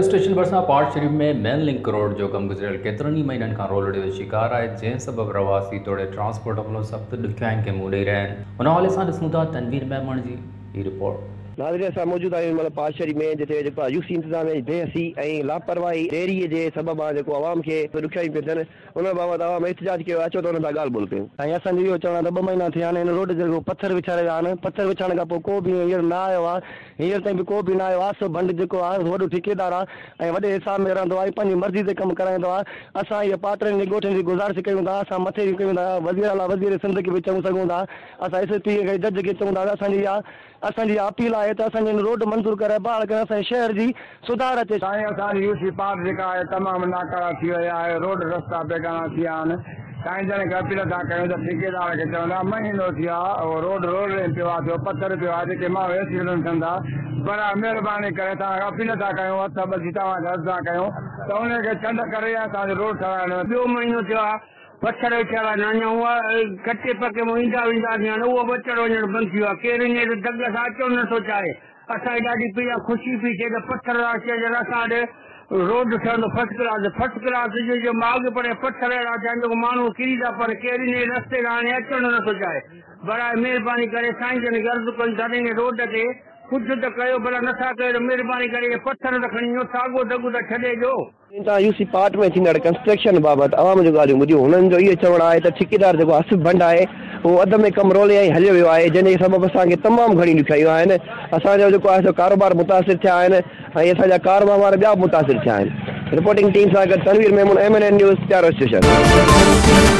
Railway station भरिसां part शरीफ़ में मेन लिंक रोड जो कम गुज़रियल केतिरनि महीननि खां रोलड़े जो शिकार आहे, जंहिं सबबि प्रवासी तोड़े ट्रांसपोर्ट अमलो सख़्तु ॾुखियाईनि खे मुंहुं ॾेई रहिया आहिनि। हुन हवाले सां ॾिसूं था तनवीर मेमण जी ही रिपोर्ट। नाज़रीन असां मौजूद आहियूं मतलब पाट शरीफ़ में, जिते जेको यूसी इंतज़ामिया जी बेहसी ऐं लापरवाही देरी जे सबबि आहे जेको आवाम खे ॾुखियाई पियूं थियनि, उन बाबति आवाम एहतिजाज कयो। अचो त हुन सां ॻाल्हि ॿोल कयूं। ऐं असांजो इहो चवणु आहे त 2 महीना थिया आहिनि, हिन रोड जेको पथर विछारे विया आहिनि। पथर विछाइण खां पोइ को बि हींअर न आयो आहे, हींअर ताईं बि को बि न आयो आहे। सो भंड जेको आहे वॾो ठेकेदार आहे ऐं वॾे हिसाब में रहंदो आहे, पंहिंजी मर्ज़ी ते कमु कराईंदो आहे। असां इहे पाटरनि जे ॻोठनि जी गुज़ारिश कयूं था, असां मथे बि कयूं था, वज़ीर आला वज़ीर सिंध खे बि चऊं सघूं था, असां एसएसपी खे जज खे चऊं था। असांजी अपील आहे त असांजी रोड मंज़ूर करे बहाल करे असांजे शहर जी सुधार अचे। असांजी यूसी पाट जेका आहे तमामु नाकारा थी विया आहे, रोड रस्ता बेगाना थी विया आहिनि। साईं जन खे अपील था कयूं त ठेकेदार खे चवंदा महीनो थी वियो आहे, रोड पियो आहे, थियो पथर पियो आहे, जेके माण्हू एक्सीडेंट थियनि था। पर महिरबानी करे तव्हां अपील था कयूं, हथ ॿधी तव्हांखे अर्ज़ु था कयूं त उनखे चंड करे असांजो रोड ठहाराइणो। 2 महीनो थियो आहे, पत्थर विछारा न उहा कटे पके में ईंदा वेंदा थिया आहिनि, उहो बचड़ वञणु बंदि थी वियो आहे। केरु हींअर दग सां अचो नथो चाहे। असांखे ॾाढी पई ख़ुशी पई थिए त पत्थर असां ॾे रोड ठहंदो फर्स्ट क्लास जो मार्ग पड़े पत्थर अहिड़ा थिया आहिनि जेको माण्हू किरी था पर केरु इन रस्ते खां हाणे अचणु नथो चाहे। बराए महिरबानी करे साईं जन खे अर्ज़ु कयूं था इन रोड ते कुझु त कयो, भला नथा कयो त महिरबानी करे पत्थर त खणी वञो, साॻो दगु त छॾे ॾियो। तव्हां यूसी पाट में थींदड़ कंस्ट्रक्शन बाबति आवाम जो ॻाल्हियूं ॿुधियूं। हुननि जो इहो चवणु आहे त ठेकेदार जेको आसिफ भंड आहे उहो अध में कमु रोले ऐं हलियो वियो आहे, जंहिंजे सबबि असांखे तमामु घणी ॾुखियायूं आहिनि। असांजो जेको आहे सो कारोबार मुतासिर थिया आहिनि ऐं असांजा कारोबार वारा ॿिया मुतासिर थिया आहिनि। रिपोर्टिंग टीम सां गॾु तनवीर मेमन, MNN न्यूज़, प्यारो स्टेशन।